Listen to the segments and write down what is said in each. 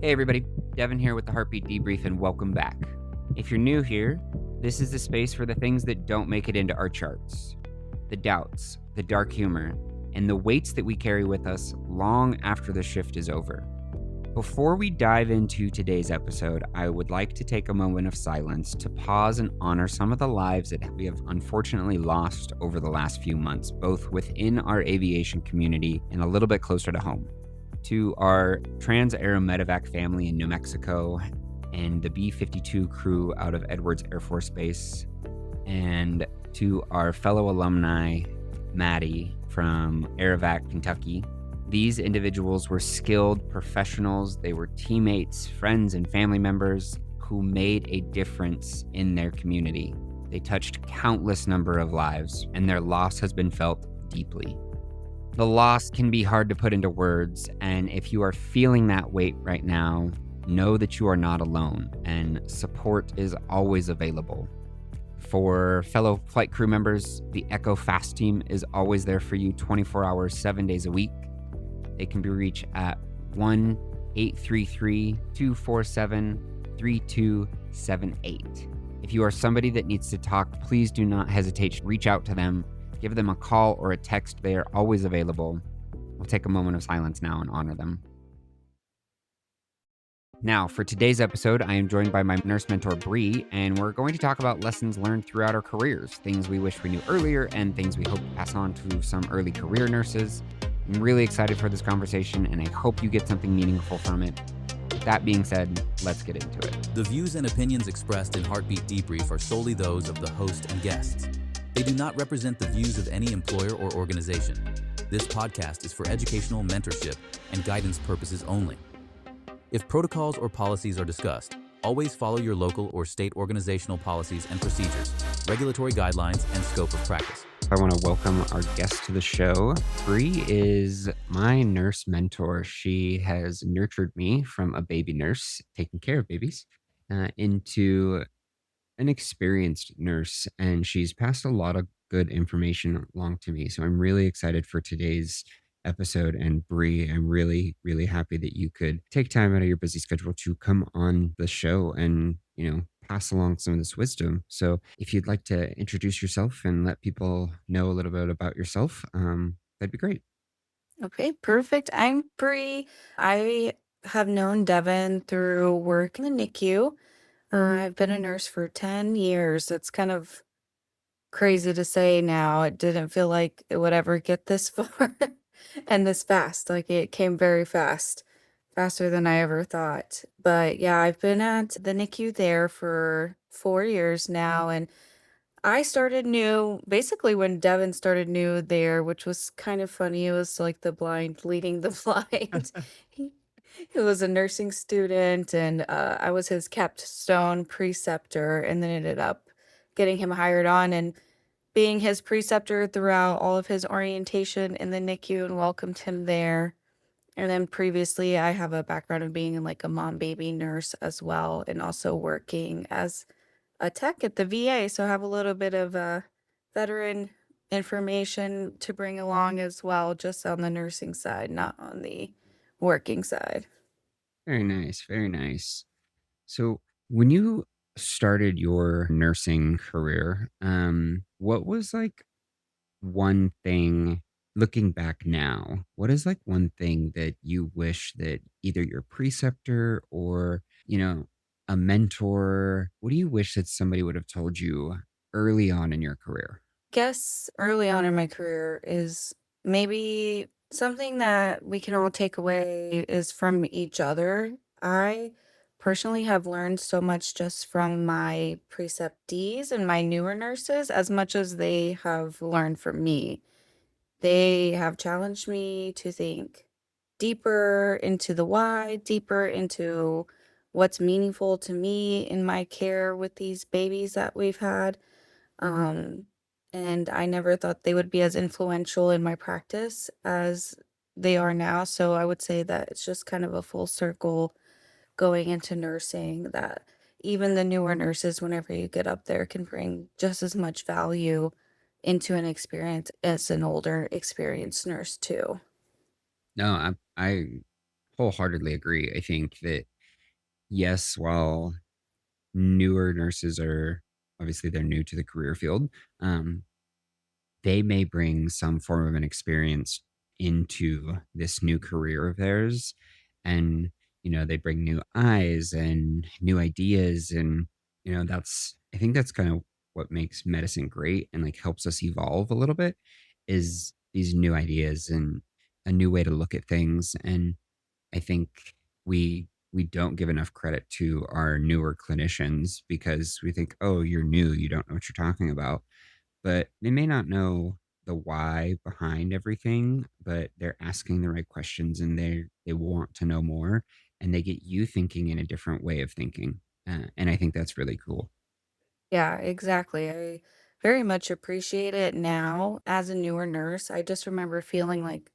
Hey everybody, Devin here with the Heartbeat Debrief, and welcome back. If you're new here, this is the space for the things that don't make it into our charts, the doubts, the dark humor, and the weights that we carry with us long after the shift is over. Before we dive into today's episode, I would like to take a moment of silence to pause and honor some of the lives that we have unfortunately lost over the last few months, both within our aviation community and a little bit closer to home. To our Trans-Aero Medevac family in New Mexico and the B-52 crew out of Edwards Air Force Base, and to our fellow alumni, Maddie from Aerovac, Kentucky. These individuals were skilled professionals. They were teammates, friends, and family members who made a difference in their community. They touched countless number of lives, and their loss has been felt deeply. The loss can be hard to put into words, and if you are feeling that weight right now, know that you are not alone, and support is always available. For fellow flight crew members, the Echo Fast team is always there for you 24 hours, 7 days a week. They can be reached at 1-833-247-3278. If you are somebody that needs to talk, please do not hesitate to reach out to them. Give them a call or a text. They are always available. We'll take a moment of silence now and honor them. Now, for today's episode, I am joined by my nurse mentor, Bree, and we're going to talk about lessons learned throughout our careers, things we wish we knew earlier, and things we hope to pass on to some early career nurses. I'm really excited for this conversation, and I hope you get something meaningful from it. With that being said, let's get into it. The views and opinions expressed in Heartbeat Debrief are solely those of the host and guests. They do not represent the views of any employer or organization. This podcast is for educational, mentorship, and guidance purposes only. If protocols or policies are discussed, always follow your local or state organizational policies and procedures, regulatory guidelines, and scope of practice. I want to welcome our guest to the show. Bree is my nurse mentor. She has nurtured me from a baby nurse, taking care of babies, into an experienced nurse, and she's passed a lot of good information along to me. So I'm really excited for today's episode. And Bree, I'm really, really happy that you could take time out of your busy schedule to come on the show and, pass along some of this wisdom. So if you'd like to introduce yourself and let people know a little bit about yourself, that'd be great. Okay, perfect. I'm Bree. I have known Devin through work in the NICU. I've been a nurse for 10 years. It's kind of crazy to say now. It didn't feel like it would ever get this far and this fast. Like it came very fast, faster than I ever thought. But yeah, I've been at the NICU there for 4 years now. And I started new basically when Devin started new there, which was kind of funny. It was like the blind leading the blind. He, he was a nursing student, and I was his capstone preceptor, and then ended up getting him hired on and being his preceptor throughout all of his orientation in the NICU and welcomed him there. And then previously, I have a background of being like a mom baby nurse as well, and also working as a tech at the VA, so I have a little bit of veteran information to bring along as well, just on the nursing side, not on the working side. Very nice. Very nice. So when you started your nursing career, what was like one thing looking back now? What is like one thing that you wish that either your preceptor or, a mentor, what do you wish that somebody would have told you early on in your career? Guess early on in my career is maybe something that we can all take away is from each other. I personally have learned so much just from my preceptees and my newer nurses as much as they have learned from me. They have challenged me to think deeper into the why, deeper into what's meaningful to me in my care with these babies that we've had. Um, and I never thought they would be as influential in my practice as they are now. So I would say that it's just kind of a full circle going into nursing that even the newer nurses, whenever you get up there, can bring just as much value into an experience as an older experienced nurse too. No, I wholeheartedly agree. I think that yes, while newer nurses are obviously they're new to the career field, um, they may bring some form of an experience into this new career of theirs. And, they bring new eyes and new ideas. And, I think that's kind of what makes medicine great and like helps us evolve a little bit is these new ideas and a new way to look at things. And I think we don't give enough credit to our newer clinicians because we think, oh, you're new, you don't know what you're talking about, but they may not know the why behind everything, but they're asking the right questions and they want to know more and they get you thinking in a different way of thinking. And I think that's really cool. Yeah, exactly. I very much appreciate it now as a newer nurse. I just remember feeling like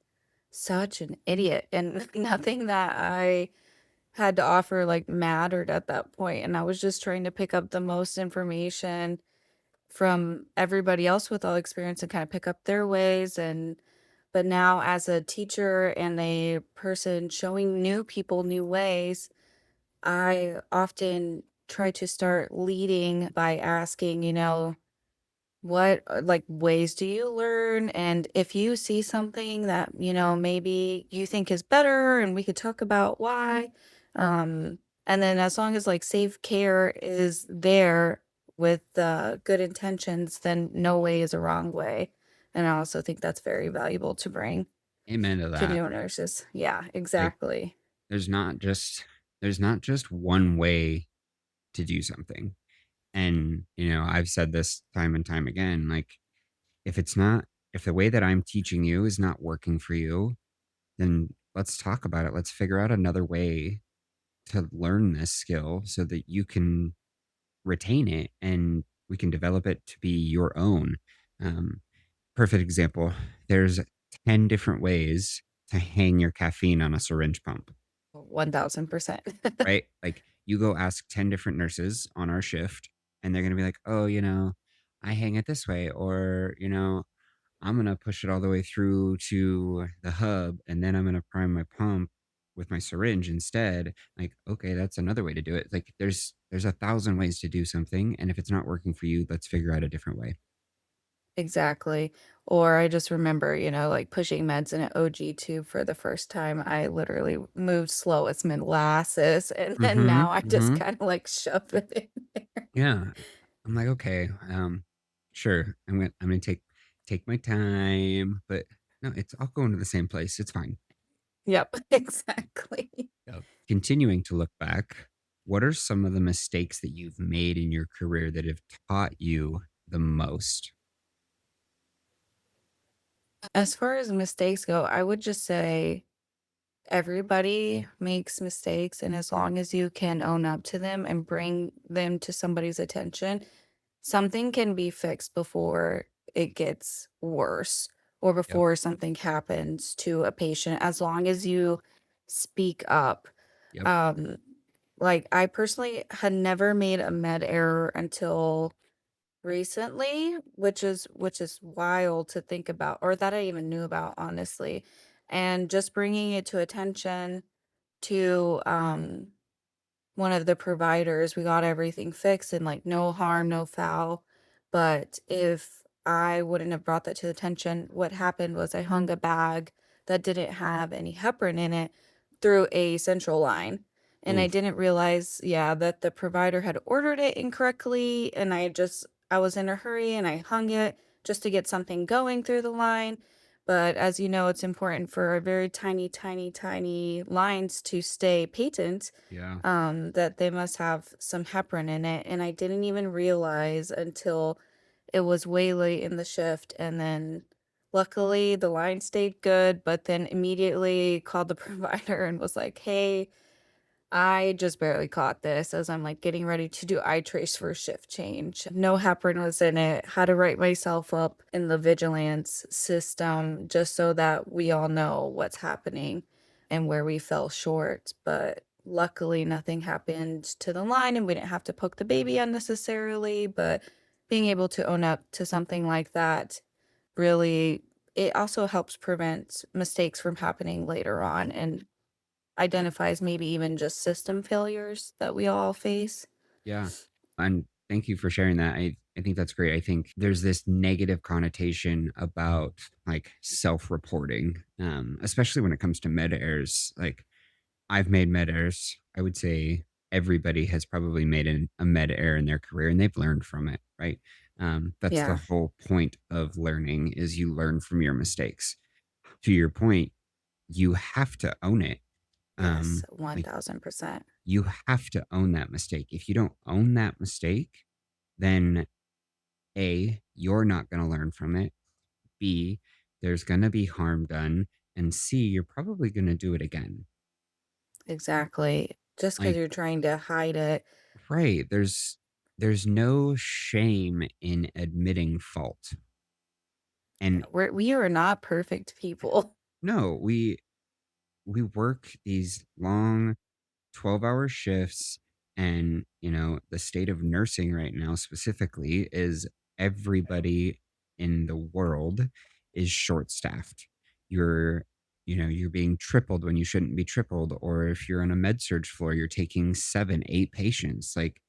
such an idiot and nothing that I had to offer like mattered at that point. And I was just trying to pick up the most information from everybody else with all experience and kind of pick up their ways. But now as a teacher and a person showing new people new ways, I often try to start leading by asking, what like ways do you learn? And if you see something that, maybe you think is better and we could talk about why. Um, and then as long as like safe care is there with good intentions, then no way is a wrong way. And I also think that's very valuable to bring Amen to to that. new nurses. Yeah, Like exactly. there's not just there's not just one way to do something. And, I've said this time and time again, like if it's not if the way that I'm teaching you is not working for you, then let's talk about it. Let's figure out another way to learn this skill so that you can retain it and we can develop it to be your own. Um, Perfect example. There's 10 different ways to hang your caffeine on a syringe pump, 1000%. right? Like you go ask 10 different nurses on our shift and they're going to be like, oh, I hang it this way, or, I'm going to push it all the way through to the hub and then I'm going to prime my pump with my syringe instead. Like, okay, that's another way to do it. Like there's a thousand ways to do something. And if it's not working for you, let's figure out a different way. Exactly. Or I just remember, like pushing meds in an OG tube for the first time. I literally moved slow as molasses, and then Mm-hmm. now I just Mm-hmm. kind of like shove it in there. Yeah. I'm like, okay, sure. I'm gonna take my time, but no, it's all going to the same place. It's fine. Yep, exactly. Yep. Continuing to look back, what are some of the mistakes that you've made in your career that have taught you the most? As far as mistakes go, I would just say everybody makes mistakes, and as long as you can own up to them and bring them to somebody's attention, something can be fixed before it gets worse or Yep. before something happens to a patient, as long as you speak up. Yep. Um, like I personally had never made a med error until recently, which is wild to think about, or that I even knew about, honestly. And just bringing it to attention to one of the providers, we got everything fixed and like no harm, no foul. But if I wouldn't have brought that to attention, what happened was I hung a bag that didn't have any heparin in it through a central line. And I Oof. didn't realize, yeah, that the provider had ordered it incorrectly. And I was in a hurry and I hung it just to get something going through the line. But as you know, it's important for our very tiny, tiny, tiny lines to stay patent, Yeah. that they must have some heparin in it, and I didn't even realize until it was way late in the shift, and then luckily the line stayed good, but then immediately called the provider and was like, "Hey, I just barely caught this as I'm like getting ready to do eye trace for shift change. No heparin was in it. Had to write myself up in the vigilance system just so that we all know what's happening and where we fell short. But luckily, nothing happened to the line and we didn't have to poke the baby unnecessarily. But being able to own up to something like that really, it also helps prevent mistakes from happening later on. And identifies maybe even just system failures that we all face. Yeah. And thank you for sharing that. I think that's great. I think there's this negative connotation about like self-reporting, especially when it comes to med errors. Like I've made med errors. I would say everybody has probably made a med error in their career and they've learned from it, right? That's the Yeah. whole point of learning is you learn from your mistakes. To your point, you have to own it. Yes, Like 1000%. you have to own that mistake. If you don't own that mistake, then A, you're not going to learn from it. B, there's going to be harm done. And C, you're probably going to do it again. Exactly. Just because Like, you're trying to hide it. right, there's no shame in admitting fault. Yeah, And we are not perfect people. no, we work these long 12-hour shifts, and the state of nursing right now specifically is everybody in the world is short staffed. You're being tripled when you shouldn't be tripled, or if you're on a med surge floor you're taking 7 8 patients. Like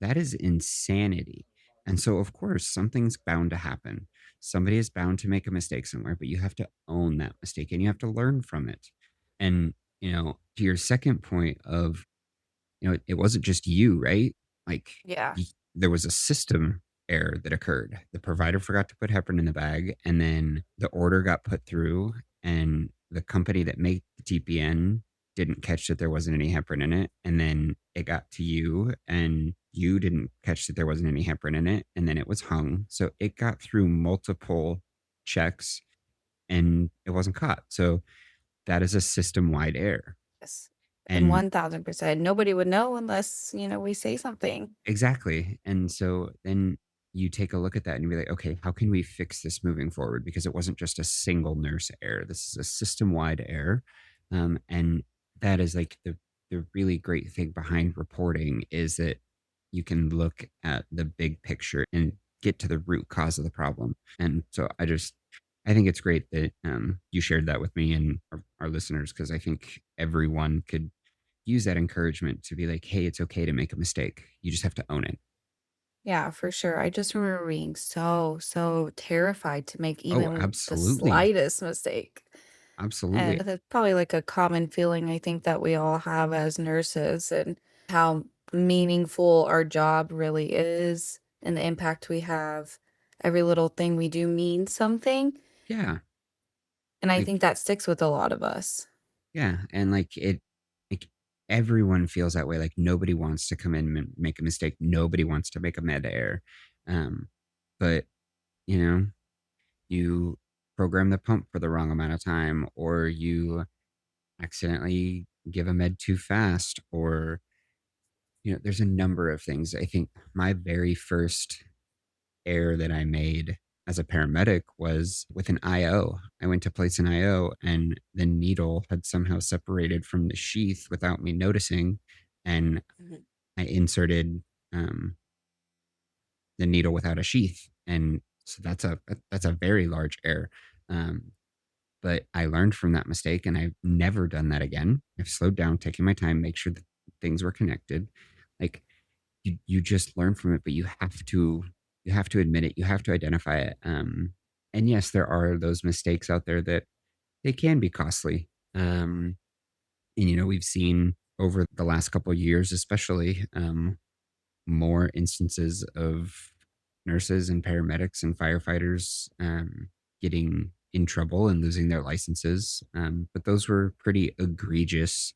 that is insanity. And so of course something's bound to happen. Somebody is bound to make a mistake somewhere, but you have to own that mistake and you have to learn from it. And to your second point of it wasn't just you, right? Like Yeah. there was a system error that occurred. The provider forgot to put heparin in the bag, and then the order got put through, and the company that made the TPN didn't catch that there wasn't any heparin in it, and then it got to you, and you didn't catch that there wasn't any heparin in it, and then it was hung. So it got through multiple checks, and it wasn't caught. So that is a system wide error. Yes. And And 1000%. Nobody would know unless, we say something. exactly. And so then you take a look at that and you be like, okay, how can we fix this moving forward? Because it wasn't just a single nurse error. This is a system wide error. And that is like the really great thing behind reporting is that you can look at the big picture and get to the root cause of the problem. And so I think it's great that you shared that with me and our listeners, because I think everyone could use that encouragement to be like, hey, it's okay to make a mistake. You just have to own it. Yeah, for sure. I just remember being so, so terrified to make Oh, even the absolutely. slightest mistake. And Absolutely. that's probably like a common feeling I think that we all have as nurses and how meaningful our job really is and the impact we have. Every little thing we do means something. Yeah. And I Like, think that sticks with a lot of us. yeah. And like everyone feels that way. Like nobody wants to come in and make a mistake. Nobody wants to make a med error. Um, but, you know, you program the pump for the wrong amount of time, or you accidentally give a med too fast, or, there's a number of things. I think my very first error that I made as a paramedic was with an IO. I went to place an IO and the needle had somehow separated from the sheath without me noticing. And Mhm. I inserted um, the needle without a sheath. And so that's a very large error. Um, but I learned from that mistake and I've never done that again. I've slowed down, taken my time, make sure that things were connected. Like you just learn from it, but you have to admit it. You have to identify it. And yes, there are those mistakes out there that they can be costly. And we've seen over the last couple of years, especially more instances of nurses and paramedics and firefighters getting in trouble and losing their licenses. But those were pretty egregious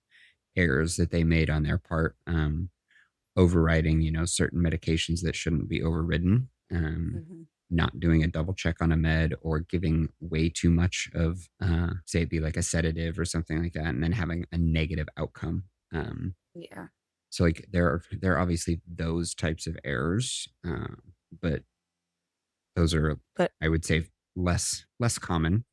errors that they made on their part. Overriding, certain medications that shouldn't be overridden, Mhm. not doing a double check on a med, or giving way too much of, say, it be like a sedative or something like that, and then having a negative outcome. Yeah. So, like, there are obviously those types of errors, but those are, But I would say, less common.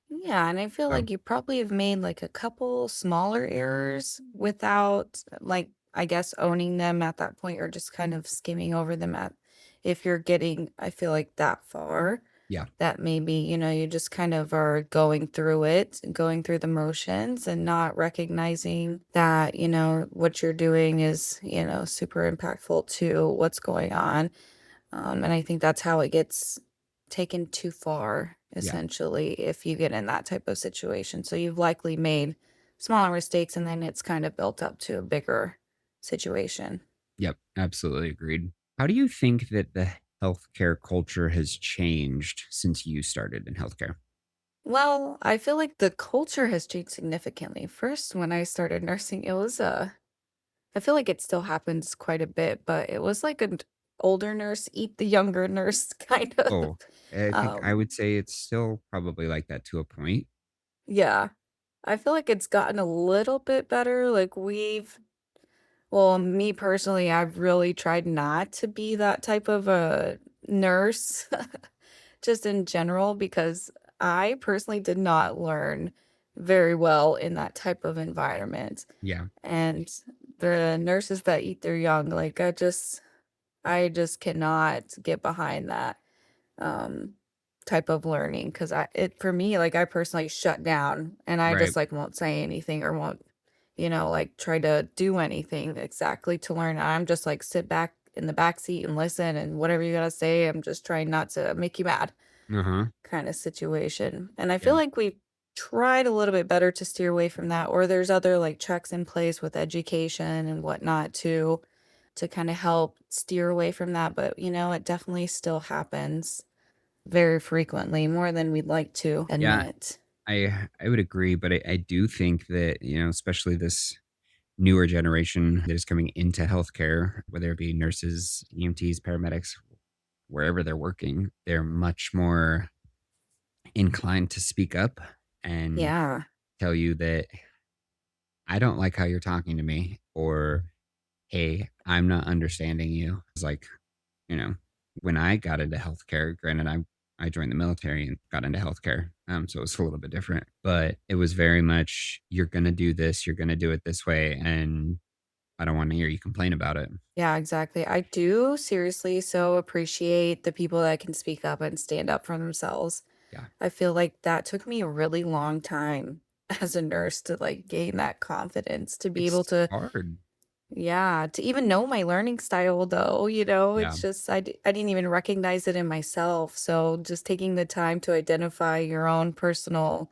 yeah, and I feel So like you probably have made like a couple smaller errors without like I guess owning them at that point or just kind of skimming over them at if you're getting I feel like that far. Yeah. that maybe, you just kind of are going through it, going through the motions and not recognizing that, what you're doing is, super impactful to what's going on. And I think that's how it gets taken too far, Yeah. essentially, if you get in that type of situation. So you've likely made smaller mistakes and then it's kind of built up to a bigger situation. Yep. Absolutely agreed. How do you think that the healthcare culture has changed since you started in healthcare? Well, I feel like the culture has changed significantly. First, when I started nursing, it was I feel like it still happens quite a bit, but it was like an older nurse eat the younger nurse kind of. Oh, I think I Um, would say it's still probably like that to a point. yeah. I feel like it's gotten a little bit better. Like well, me personally, I've really tried not to be that type of a nurse, just in general, because I personally did not learn very well in that type of environment. Yeah. And the nurses that eat their young, like I just cannot get behind that um type of learning because for me, like I personally shut down and I Right. just like won't say anything or won't, like try to do anything exactly to learn. I'm just like sit back in the back seat and listen and whatever you gotta say, I'm just trying not to make you mad Uh-huh. kind of situation. And I feel Yeah. like we've tried a little bit better to steer away from that, or there's other like checks in place with education and whatnot to kind of help steer away from that. But it definitely still happens very frequently, more than we'd like to Yeah. admit. I would agree, but I do think that, especially this newer generation that is coming into healthcare, whether it be nurses, EMTs, paramedics, wherever they're working, they're much more inclined to speak up and Yeah. tell you that I don't like how you're talking to me, or hey, I'm not understanding you. It's like, you know, when I got into healthcare, granted, I joined the military and got into healthcare. So it was a little bit different, but it was very much, you're going to do this, you're going to do it this way. And I don't want to hear you complain about it. Yeah, exactly. I do seriously so appreciate the people that can speak up and stand up for themselves. Yeah. I feel like that took me a really long time as a nurse to like gain that confidence to be able It's to, hard. yeah, to even know my learning style though, Yeah. it's just I didn't even recognize it in myself. So just taking the time to identify your own personal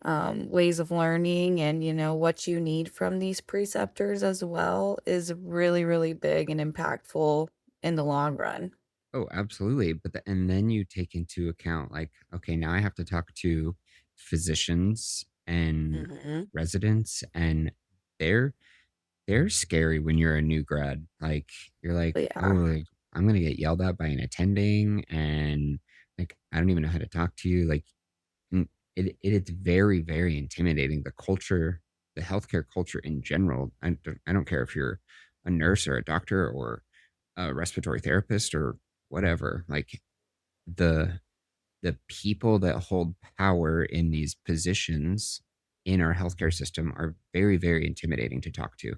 ways of learning and what you need from these preceptors as well is really, really big and impactful in the long run. Oh, absolutely. And then you take into account, like, okay, now I have to talk to physicians and Hmm. residents, and they're they're scary when you're a new grad. Like, you're like, oh, Yeah. like, I'm gonna get yelled at by an attending, and like I don't even know how to talk to you. Like, it's very, very intimidating. The culture, the healthcare culture in general. I don't care if you're a nurse or a doctor or a respiratory therapist or whatever. Like, the the people that hold power in these positions in our healthcare system are very, very intimidating to talk to.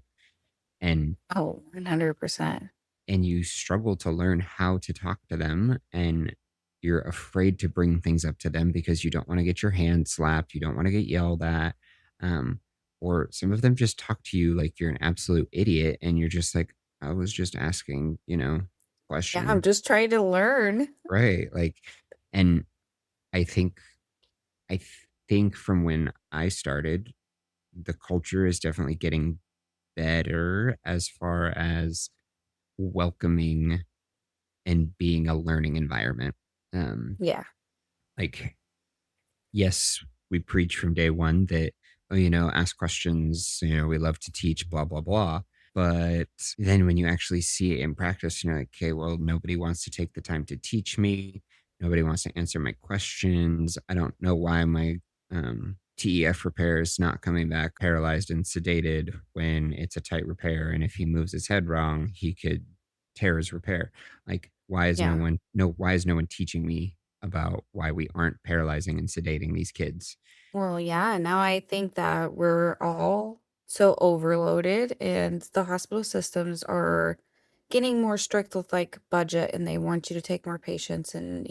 And Oh, 100%. you struggle to learn how to talk to them, and you're afraid to bring things up to them because you don't want to get your hand slapped, you don't want to get yelled at. um, or some of them just talk to you like you're an absolute idiot, and you're just like, I was just asking, Yeah, I'm question. just trying to learn. Right, like, and I think I think from when I started, the culture is definitely getting better as far as welcoming and being a learning environment. Um, Yeah. like, yes, we preach from day one that, oh, ask questions, we love to teach, blah, blah, blah. But then when you actually see it in practice, you're like, okay, well, nobody wants to take the time to teach me. Nobody wants to answer my questions. I don't know why my TEF repair is not coming back paralyzed and sedated when it's a tight repair. And if he moves his head wrong, he could tear his repair. Like, Yeah. why is no one teaching me about why we aren't paralyzing and sedating these kids? Well, yeah, now I think that we're all so overloaded and the hospital systems are getting more strict with like budget and they want you to take more patients and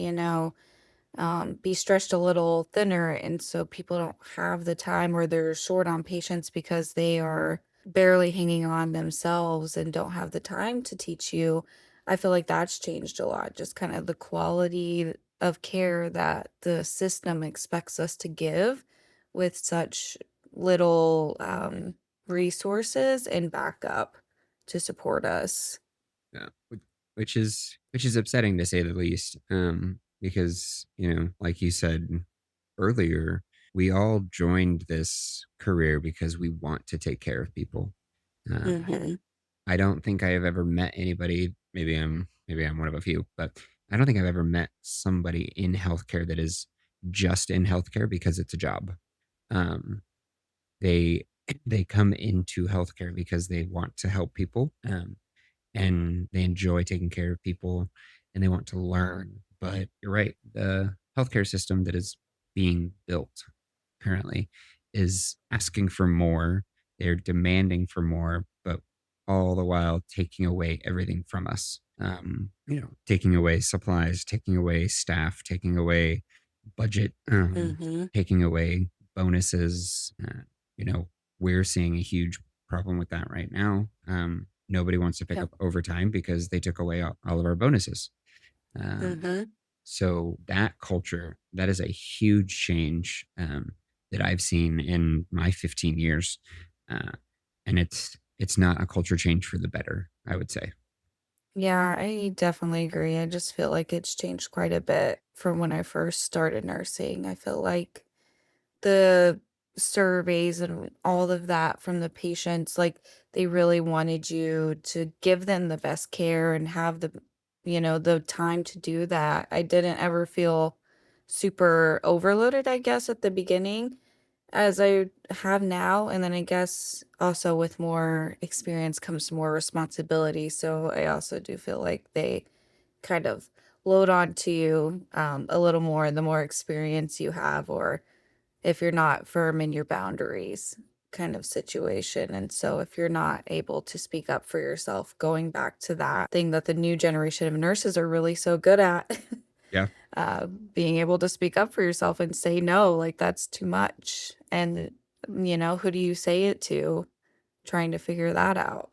be stretched a little thinner. And so people don't have the time or they're short on patients because they are barely hanging on themselves and don't have the time to teach you. I feel like that's changed a lot, just kind of the quality of care that the system expects us to give with such little resources and backup to support us. Yeah, which is upsetting to say the least. Because like you said earlier, we all joined this career because we want to take care of people. Um, Hmm. I don't think I have ever met anybody. Maybe I'm one of a few, but I don't think I've ever met somebody in healthcare that is just in healthcare because it's a job. Um, they they come into healthcare because they want to help people. And they enjoy taking care of people and they want to learn. But you're right, the healthcare system that is being built currently is asking for more. They're demanding for more, but all the while taking away everything from us. Taking away supplies, taking away staff, taking away budget, Hmm. taking away bonuses. We're seeing a huge problem with that right now. Nobody wants to pick Yep. up overtime because they took away all of our bonuses. Um, Hmm. so that culture, that is a huge change that I've seen in my 15 years, uh, and it's not a culture change for the better, I would say. Yeah, I definitely agree. I just feel like it's changed quite a bit from when I first started nursing. I feel like the surveys and all of that from the patients, like they really wanted you to give them the best care and have the time to do that. I didn't ever feel super overloaded, I guess, at the beginning as I have now. And then I guess also with more experience comes more responsibility. So I also do feel like they kind of load onto you a little more the more experience you have, or if you're not firm in your boundaries kind of situation. And so if you're not able to speak up for yourself, going back to that thing that the new generation of nurses are really so good at, Yeah, being able to speak up for yourself and say no, like that's too much. And, who do you say it to? Trying to figure that out.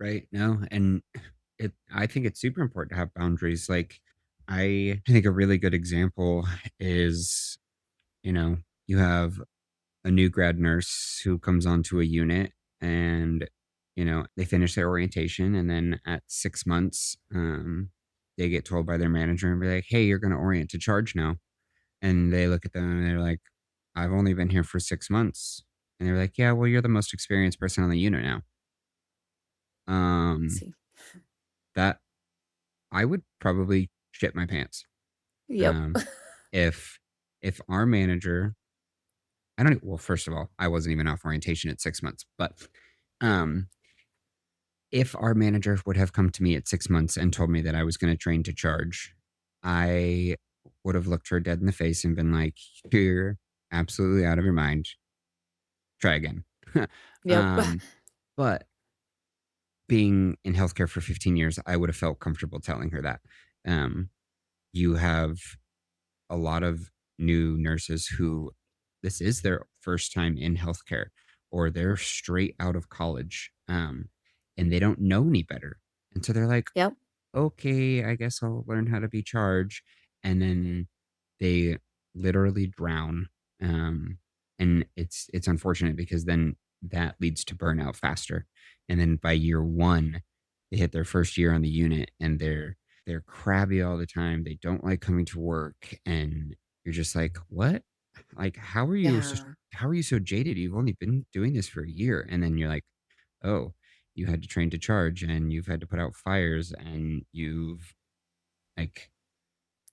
right. No, and I think it's super important to have boundaries. Like, I think a really good example is, you know, you have a new grad nurse who comes onto a unit and they finish their orientation, and then at 6 months they get told by their manager and be like, hey, you're going to orient to charge now. And they look at them and they're like, I've only been here for 6 months. And they're like, yeah, well, you're the most experienced person on the unit now. um See. that I would probably shit my pants. Yep. um if our manager, I don't, well, first of all, I wasn't even off orientation at 6 months, but um if our manager would have come to me at 6 months and told me that I was going to train to charge, I would have looked her dead in the face and been like, you're absolutely out of your mind. Try again. Yep. um, but being in healthcare for 15 years, I would have felt comfortable telling her that. Um, you have a lot of new nurses who this is their first time in healthcare, or they're straight out of college, and they don't know any better. And so they're like, Yep. okay, I guess I'll learn how to be charged. And then they literally drown. Um, and it's unfortunate because then that leads to burnout faster. And then by year one, they hit their first year on the unit and they're crabby all the time. They don't like coming to work. And you're just like, what? Like, Yeah. how are you so jaded? You've only been doing this for a year. And then you're like, oh, you had to train to charge and you've had to put out fires and you've like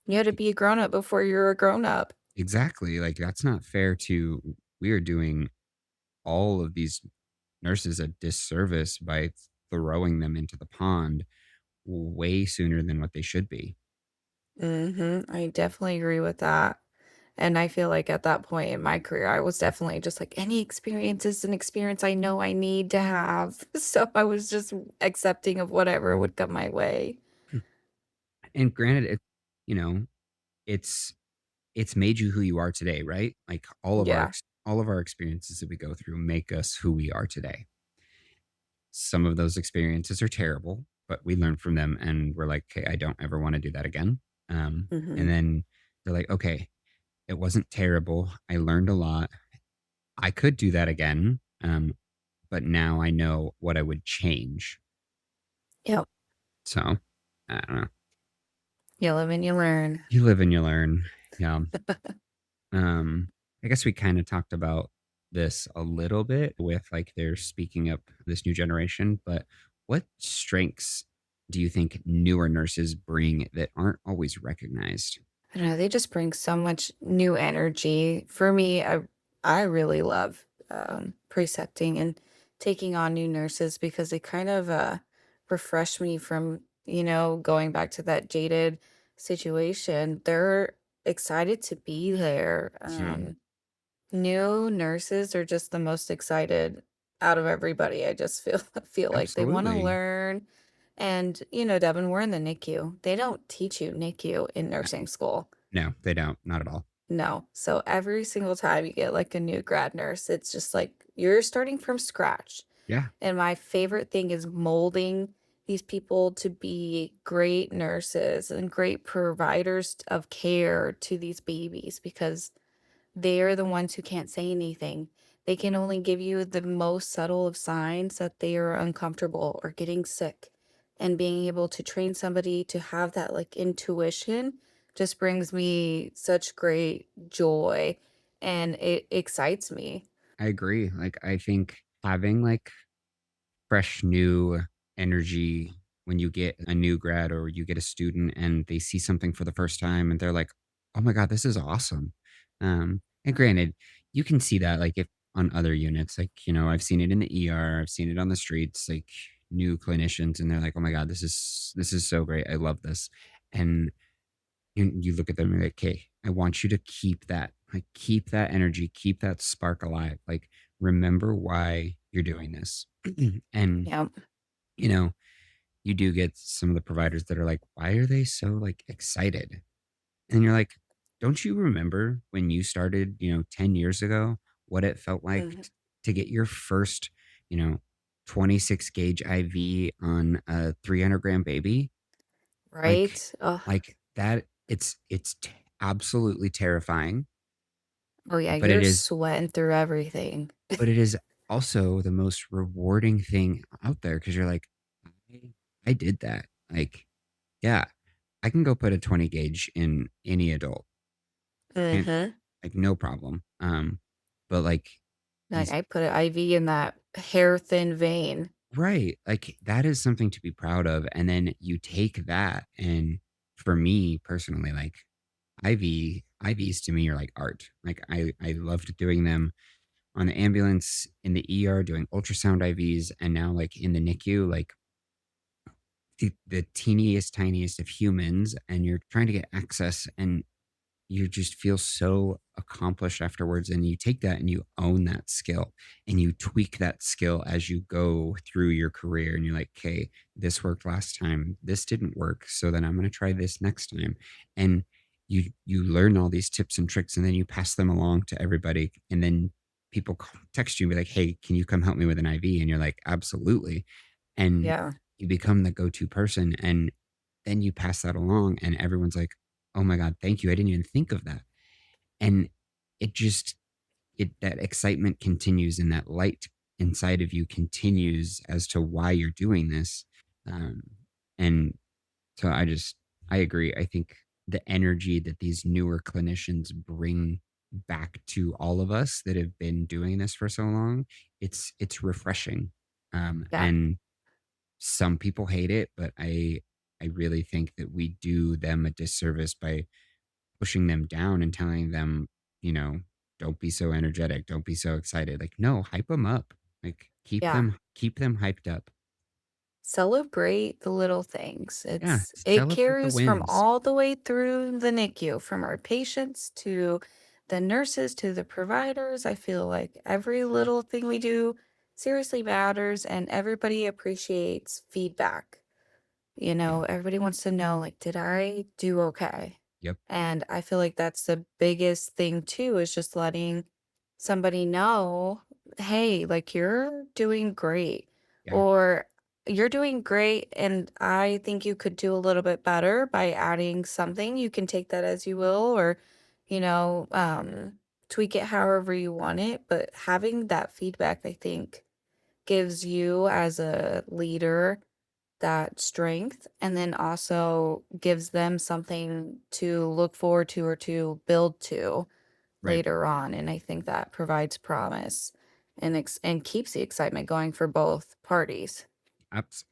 You had to be a grown up before you're a grown up. exactly, like that's not fair. To We are doing all of these nurses a disservice by throwing them into the pond way sooner than what they should be. I definitely agree with that. And I feel like at that point in my career, I was definitely just like, any experience is an experience I know I need to have. So I was just accepting of whatever would come my way. And granted, you know it's it's made you who you are today, right? Like Yeah. all of our experiences that we go through make us who we are today. Some of those experiences are terrible, but we learn from them and we're like, okay, I don't ever want to do that again. And Mhm. then they're like, okay, it wasn't terrible. I learned a lot. I could do that again. But now I know what I would change. Yep. So I don't know. You live and you learn. You live and you learn. Yeah. Um, I guess we kind of talked about this a little bit with like they're speaking up this new generation, but what strengths do you think newer nurses bring that aren't always recognized? I don't know, they just bring so much new energy. For me, I really love precepting and taking on new nurses because they kind of refresh me from, going back to that jaded situation. They're excited to be there. Hmm, New nurses are just the most excited out of everybody. I just feel like they want to absolutely. learn. And, Devin, we're in the NICU. They don't teach you NICU in Uh, nursing school. No, they don't. Not at all. No. So every single time you get like a new grad nurse, it's just like you're starting from scratch. Yeah, And my favorite thing is molding these people to be great nurses and great providers of care to these babies because they're the ones who can't say anything. They can only give you the most subtle of signs that they are uncomfortable or getting sick. And being able to train somebody to have that like intuition just brings me such great joy and it excites me. I agree. Like, I think having like fresh new energy when you get a new grad or you get a student and they see something for the first time and they're like, "Oh my god, this is awesome." And granted, you can see that like if on other units, like I've seen it in the ER, I've seen it on the streets, like new clinicians, and they're like, "Oh my god, this is so great. I love this." And you look at them and you're like, "Okay, I want you to keep that, like keep that energy, keep that spark alive. Like remember why you're doing this." And Yeah. you know, you do get some of the providers that are like, why are they so like excited? And you're like, don't you remember when you started, 10 years ago, what it felt like Mhm. to get your first, you know, 26 gauge IV on a 300-gram baby? Like, Right? Oh, like that, absolutely terrifying, oh yeah, but you're sweating through everything. it is also the most rewarding thing out there because you're like, I, I did that. Like, yeah, I can go put a 20 gauge in any adult and Mhm. like no problem. But like Like these I put an IV in that hair thin vein. right, like that is something to be proud of. And then you take that and for me personally, like IVs to me are like art. Like I loved doing them on the ambulance, in the ER, doing ultrasound IVs, and now like in the NICU, like the teeniest, tiniest of humans, and you're trying to get access and you just feel so accomplished afterwards. And you take that and you own that skill and you tweak that skill as you go through your career. And you're like, okay, this worked last time. This didn't work. So then I'm going to try this next time. And you learn all these tips and tricks and then you pass them along to everybody. And then people text you and be like, hey, can you come help me with an IV? And you're like, absolutely. And Yeah. you become the go-to person. And then you pass that along and everyone's like, oh my god, thank you, I didn't even think of that. And it just it that excitement continues and that light inside of you continues as to why you're doing this. Um, and so I agree. I think the energy that these newer clinicians bring back to all of us that have been doing this for so long, it's refreshing. Yeah. And some people hate it, but I really think that we do them a disservice by pushing them down and telling them, you know, don't be so energetic, don't be so excited. Like, no, hype them up. Like, Yeah. keep them hyped up. Celebrate the little things. Yeah, It celebrate the carries from wins. all the way through the NICU, from our patients to the nurses to the providers. I feel like every little thing we do seriously matters and everybody appreciates feedback. Everybody wants to know, like, did I do okay? Yep. And I feel like that's the biggest thing too, is just letting somebody know, hey, like you're doing great, Yeah. or you're doing great. And I think you could do a little bit better by adding something. You can take that as you will, or, you know, tweak it however you want it. But having that feedback, I think, gives you as a leader that strength, and then also gives them something to look forward to or to build to Right. later on, and I think that provides promise and and keeps the excitement going for both parties.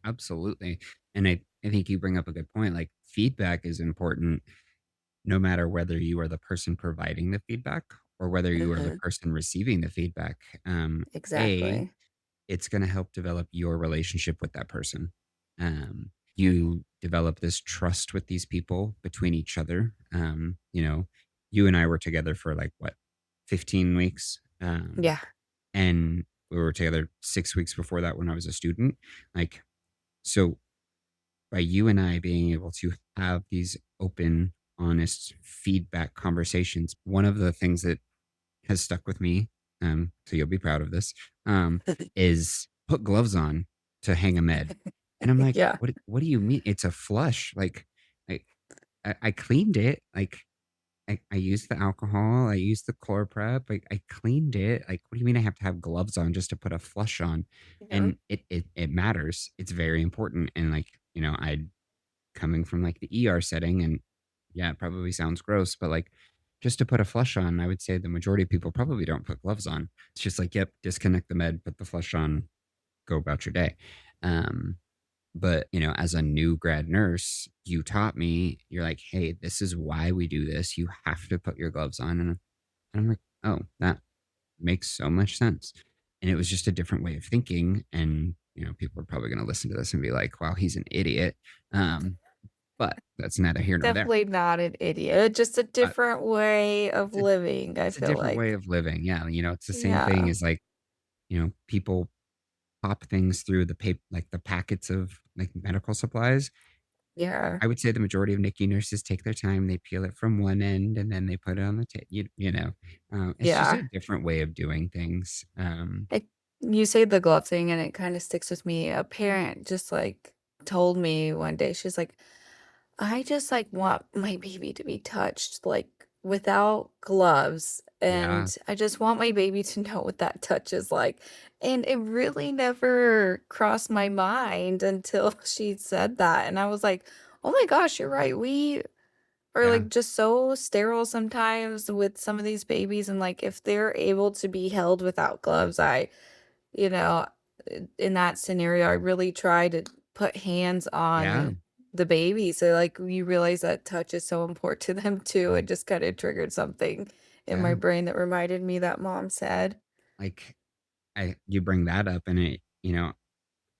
Absolutely. And I think you bring up a good point. Like feedback is important no matter whether you are the person providing the feedback or whether you are the Mhm. person receiving the feedback. A, Exactly. it's going to help develop your relationship with that person. You develop this trust with these people between each other. You and I were together for like what, 15 weeks. Yeah. And we were together 6 weeks before that when I was a student. Like, so by you and I being able to have these open, honest feedback conversations, one of the things that has stuck with me, so you'll be proud of this, is put gloves on to hang a med. And I'm like, Yeah. what do you mean? It's a flush. Like I, I cleaned it. Like I used the alcohol, I used the chloroprep, I cleaned it. Like, what do you mean I have to have gloves on just to put a flush on? Yeah. And it matters. It's very important. And like, I coming from like the ER setting, and yeah, it probably sounds gross, but like just to put a flush on, I would say the majority of people probably don't put gloves on. It's just like, yep, disconnect the med, put the flush on, go about your day. Um, but as a new grad nurse, you taught me, you're like, hey, this is why we do this. You have to put your gloves on. And I'm like, oh, that makes so much sense. And it was just a different way of thinking. And, people are probably going to listen to this and be like, wow, he's an idiot. Um, but that's neither here nor there. Definitely not an idiot, just a Uh, different way of it's a, living, I it's a feel different way like. of living. Yeah. It's the same thing Yeah. as like, people pop things through the paper, like the packets of like medical supplies. Yeah. I would say the majority of NICU nurses take their time. They peel it from one end and then they put it on the tip. It's just Yeah. a different way of doing things. It You say the glove thing, and it kinda sticks with me. A parent just, like, told me one day, she's like, "I just, like, want my baby to be touched, like, without gloves, Yeah, and I just want my baby to know what that touch is like." And it really never crossed my mind until she said that, and I was like, "Oh my gosh, you're right." We are, yeah, like, just so sterile sometimes with some of these babies, and, like, if they're able to be held without gloves, you know, in that scenario, I really try to put hands yeah, on the baby, so, like, you realize that touch is so important to them too. It just kinda triggered something in my yeah. brain that reminded me that mom said. Like you bring that up, and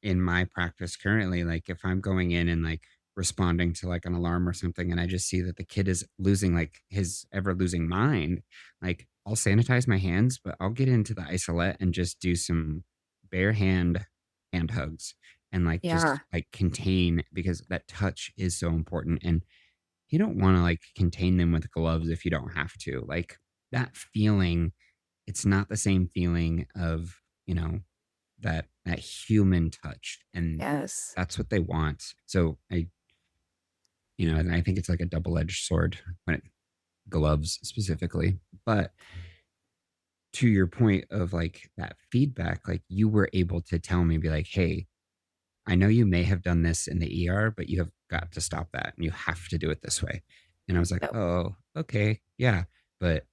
in my practice currently, like if I'm going in and like responding to like an alarm or something, and I just see that the kid is losing like his ever losing mind, like I'll sanitize my hands, but I'll get into the isolette and just do some bare hand hugs and like just Yeah. like contain, because that touch is so important. And you don't want to like contain them with gloves if you don't have to. Like that feeling, it's not the same feeling of, that human touch, and Yes. that's what they want. So and I think it's like a double-edged sword when it gloves specifically. But to your point of like that feedback, like you were able to tell me, be like, hey, I know you may have done this in the ER, but you have got to stop that and you have to do it this way. And I was like, Yep. oh, okay, yeah. But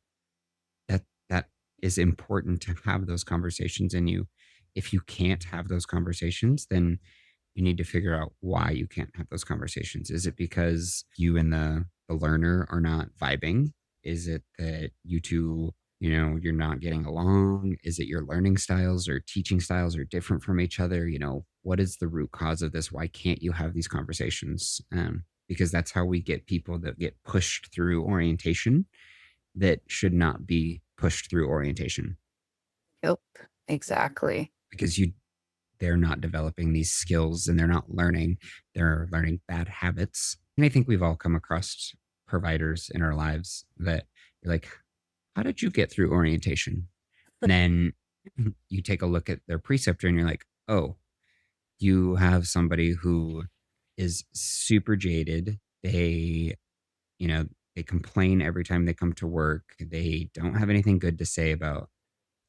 that is important to have those conversations. And if you can't have those conversations, then you need to figure out why you can't have those conversations. Is it because you and the learner are not vibing? Is it that you two, you're not getting along? Is it your learning styles or teaching styles are different from each other? What is the root cause of this? Why can't you have these conversations? Because that's how we get people that get pushed through orientation that should not be pushed through orientation, Yep. Exactly. because they're not developing these skills and they're not learning. They're learning bad habits. And I think we've all come across providers in our lives that you're like, how did you get through orientation? And then you take a look at their preceptor and you're like, oh, you have somebody who is super jaded. You know, they complain every time they come to work. They don't have anything good to say about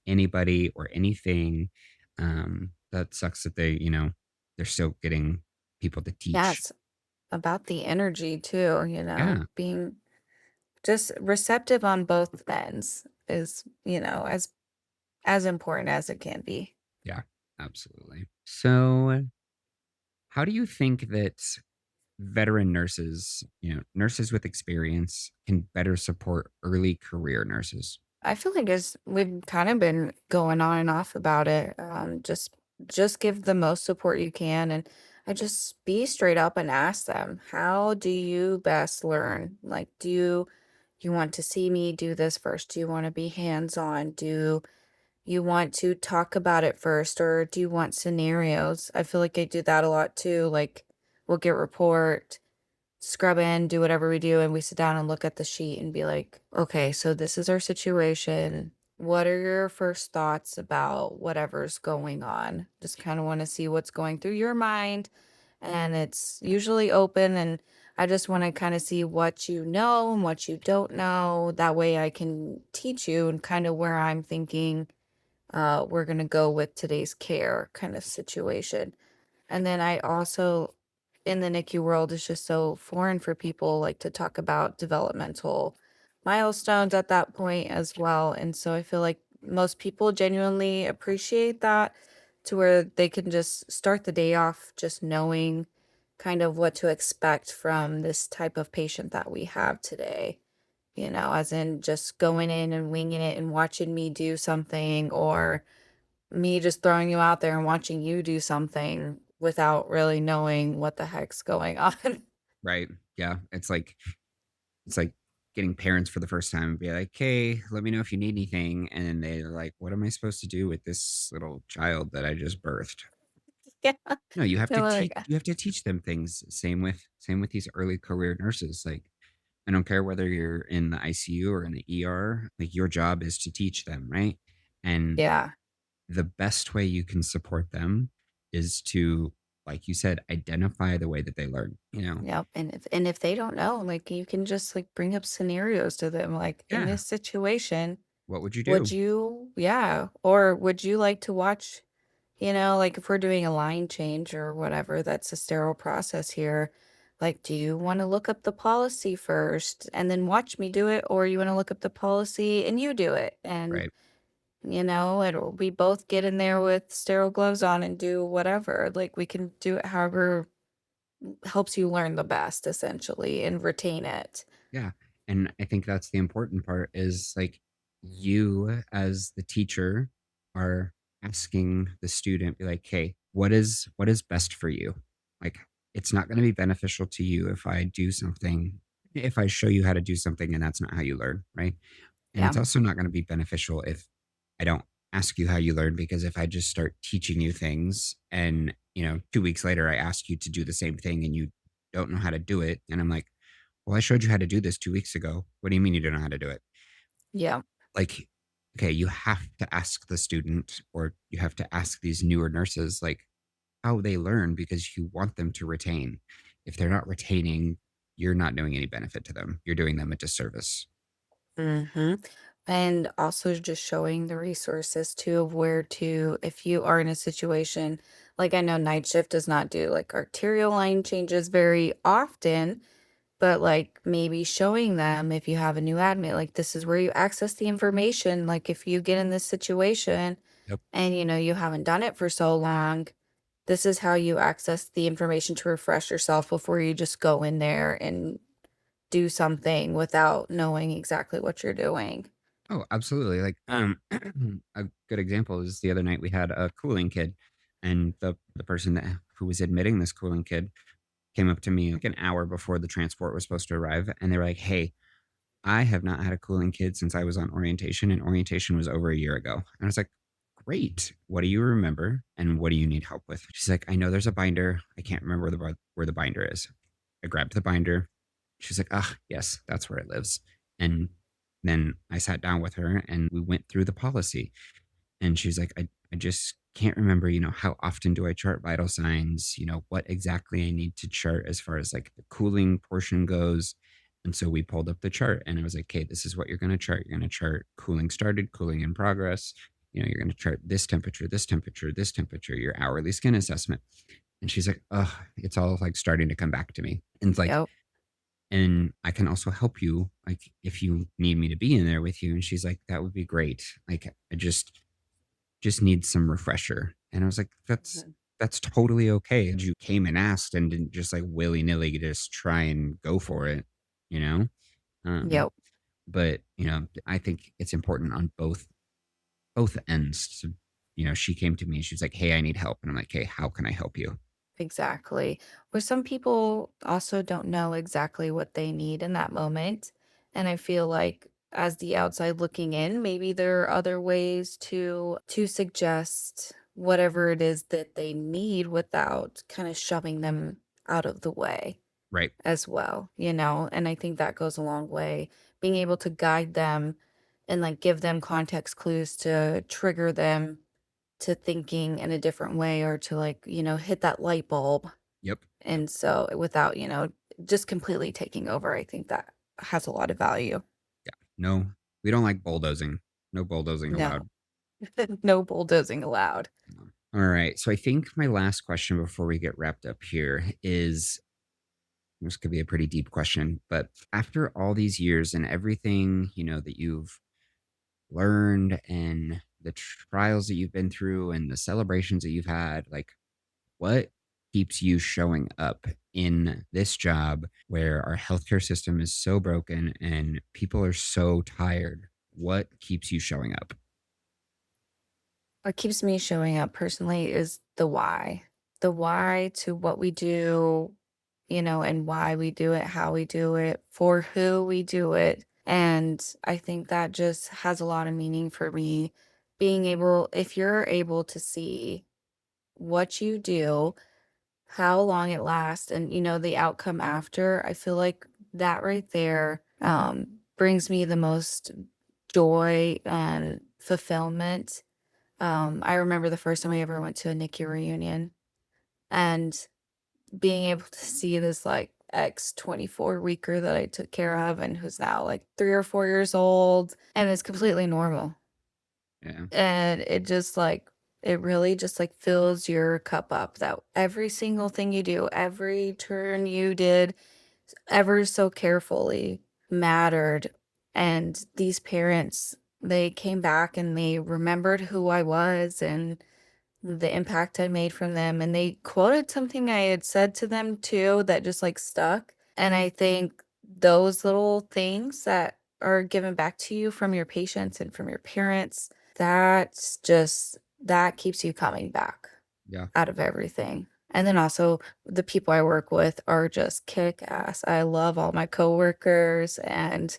anybody or anything. That sucks that they're still getting people to Yeah, teach. it's about the energy too, Yeah, being just receptive on both ends is, as important as it can be. yeah, absolutely. So, how do you think that veteran nurses, nurses with experience, can better support early career nurses? I feel like as we've kind of been going on and off about it. Just give the most support you can, and I just be straight up and ask them, how do you best learn? Like, do you want to see me do this first? Do you want to be hands-on? Do you want to talk about it first, or do you want scenarios? I feel like I do that a lot too. Like, we'll get report, scrub in, do whatever we do, and we sit down and look at the sheet and be like, okay, so this is our situation. What are your first thoughts about whatever's going on? Just kind of want to see what's going through your mind. And it's usually open, and I just want to kind of see what you know and what you don't know. That way I can teach you and kind of where I'm thinking we're going to go with today's care kind of situation. And then I also, in the NICU world, is just so foreign for people like to talk about developmental milestones at that point as well. And so I feel like most people genuinely appreciate that, to where they can just start the day off just knowing kind of what to expect from this type of patient that we have today. As in just going in and winging it and watching me do something, or me just throwing you out there and watching you do something without really knowing what the heck's going on. Right. Yeah. It's like getting parents for the first time and be like, hey, let me know if you need anything. And then they're like, what am I supposed to do with this little child that I just birthed? Yeah. No, you have to They're like, teach them things. Same with these early career nurses. Like, I don't care whether you're in the ICU or in the ER, like your job is to teach them, right? And yeah, the best way you can support them is to, like you said, identify the way that they learn. yep. And if they don't know, like, you can just like bring up scenarios to them, like, in Yeah. this situation, What would you would do? you, yeah, or would you like to watch, like if we're doing a line change or whatever, that's a sterile process here. Like, do you want to look up the policy first and then watch me do it, or you want to look up the policy and you do it? And Right. and we both get in there with sterile gloves on and do whatever. Like, we can do it however helps you learn the best, essentially, and retain it. Yeah. And I think that's the important part is like you as the teacher are asking the student, be like, hey, what is best for you? Like it's not going to be beneficial to you if I show you how to do something and that's not how you learn, right? And Yeah. it's also not going to be beneficial if I don't ask you how you learn, because if I just start teaching you things and 2 weeks later I ask you to do the same thing and you don't know how to do it, and I'm like, well, I showed you how to do this 2 weeks ago. What do you mean you don't know how to do it? Yeah. Like, okay, you have to ask the student, or you have to ask these newer nurses, like, how they learn, because you want them to retain. If they're not retaining, you're not doing any benefit to them. You're doing them a disservice. Hmm. And also just showing the resources too of where to, if you are in a situation, like, I know night shift does not do like arterial line changes very often, but like maybe showing them, if you have a new admit, like, this is where you access the information. Like, if you get in this situation Yep. and you haven't done it for so long, this is how you access the information to refresh yourself before you just go in there and do something without knowing exactly what you're doing. Oh, absolutely. Like, a good example is the other night we had a cooling kid, and the person who was admitting this cooling kid came up to me like an hour before the transport was supposed to arrive, and they were like, "Hey, I have not had a cooling kid since I was on orientation, and orientation was over a year ago." And I was like, "Great. What do you remember, and what do you need help with?" She's like, "I know there's a binder. I can't remember where the binder is." I grabbed the binder, She's like, ah, yes, that's where it lives. And then I sat down with her and we went through the policy. And she's like, I just can't remember, how often do I chart vital signs, what exactly I need to chart as far as like the cooling portion goes. And so we pulled up the chart and I was like, okay, this is what you're going to chart. You're going to chart cooling started, cooling in progress. You're going to chart this temperature, this temperature, this temperature, your hourly skin assessment. And she's like, oh, it's all like starting to come back to me. And like, Yep. and I can also help you, like, if you need me to be in there with you. And she's like, that would be great. Like, I just need some refresher. And I was like, Mhm. that's totally okay. And you came and asked and didn't just like willy-nilly just try and go for it, you know? Um, Yep. but I think it's important on both ends. So, she came to me and she's like, hey, I need help. And I'm like, hey, how can I help you? Exactly. Where some people also don't know exactly what they need in that moment. And I feel like as the outside looking in, maybe there are other ways to suggest whatever it is that they need without kind of shoving them out of the way Right. as well. And I think that goes a long way. Being able to guide them and like give them context clues to trigger them to thinking in a different way or to like, hit that light bulb. Yep. Yep. And so without, just completely taking over, I think that has a lot of value. Yeah. No, we don't like bulldozing. No bulldozing No, allowed. no bulldozing allowed. All right. So I think my last question before we get wrapped up here is, this could be a pretty deep question, but after all these years and everything, that you've learned and the trials that you've been through and the celebrations that you've had, like, what keeps you showing up in this job where our healthcare system is so broken and people are so tired? What keeps you showing up? What keeps me showing up personally is the why. The why to what we do, and why we do it, how we do it, for who we do it. And I think that just has a lot of meaning for me. If you're able to see what you do, how long it lasts, and the outcome after, I feel like that right there brings me the most joy and fulfillment. I remember the first time I ever went to a NICU reunion and being able to see this like ex 24 weeker that I took care of and who's now like 3 or 4 years old and is completely normal. Yeah. And it really just like fills your cup up that every single thing you do, every turn you did ever so carefully mattered. And these parents, they came back and they remembered who I was and the impact I made from them, and they quoted something I had said to them too that just, like, stuck, and I think those little things that are given back to you from your patients and from your parents, that keeps you coming back Yeah. out of everything, and then also, the people I work with are just kick ass. I love all my coworkers, and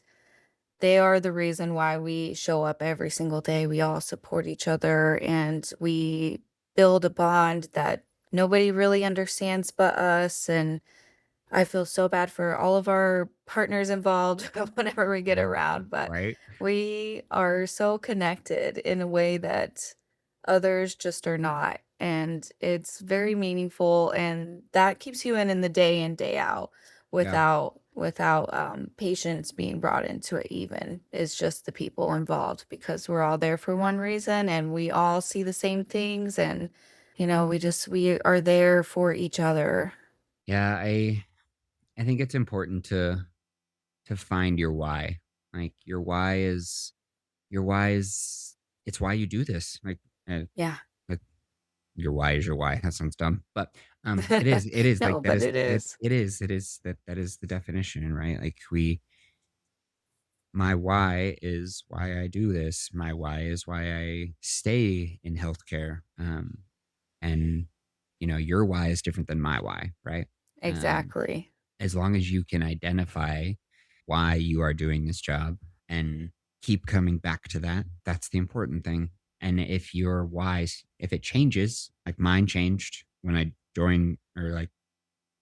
they are the reason why we show up every single day. We all support each other and we build a bond that nobody really understands but us. And I feel so bad for all of our partners involved whenever we get around, but Right. we are so connected in a way that others just are not. And it's very meaningful and that keeps you in the day in, day out Yeah. without patients being brought into it even. It's just the people involved because we're all there for one reason and we all see the same things and we are there for each other. Yeah. I think it's important to find your why. Like your why is it's why you do this. Uh, Yeah. like your why is your why. That sounds dumb, but it is like No, that but is it it is. it is that is the definition, right? Like my why is why I do this. My why is why I stay in healthcare. And your why is different than my why, right? Um, Exactly. as long as you can identify why you are doing this job and keep coming back to that, that's the important thing. And if your whys, if it changes, like mine changed when I joined or like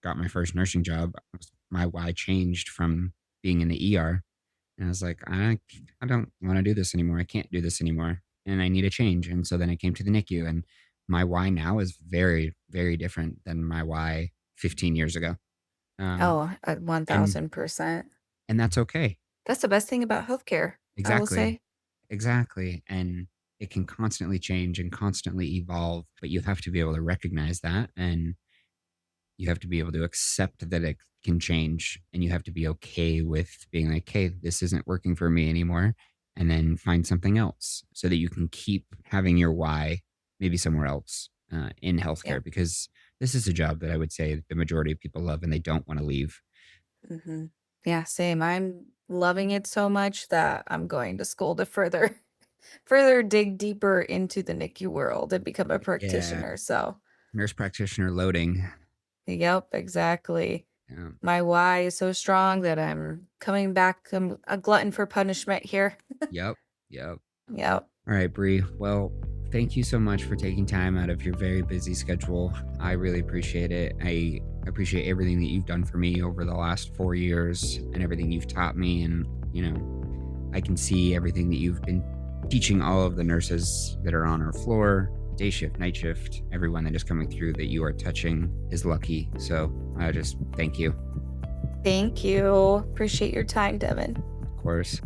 got my first nursing job, I was my why changed from being in the ER. And I was like, I don't want to do this anymore. I can't do this anymore. And I need a change. And so then I came to the NICU, and my why now is very, very different than my why 15 years ago. Um, Oh, and 1000%. and that's okay. That's the best thing about healthcare, I will Exactly. say. Exactly. And it can constantly change and constantly evolve, but you have to be able to recognize that, and you have to be able to accept that it can change, and you have to be okay with being like, hey, this isn't working for me anymore, and then find something else so that you can keep having your why maybe somewhere else in Yeah. healthcare, because this is a job that I would say the majority of people love and they don't want to leave. Mhm. Yeah, same. I'm loving it so much that I'm going to school to further dig deeper into the NICU world and become a Yeah, practitioner. So, nurse practitioner loading. yep, exactly. Um, My why is so strong that I'm coming back. I'm a glutton for punishment here. yep, yep. Yep. All right, Bree. Well, thank you so much for taking time out of your very busy schedule. I really appreciate it. I appreciate everything that you've done for me over the last 4 years and everything you've taught me. And, I can see everything that you've been teaching all of the nurses that are on our floor, day shift, night shift, everyone that is coming through that you are touching is lucky. So I just thank you, Thank you. Appreciate your time, Devin. of course.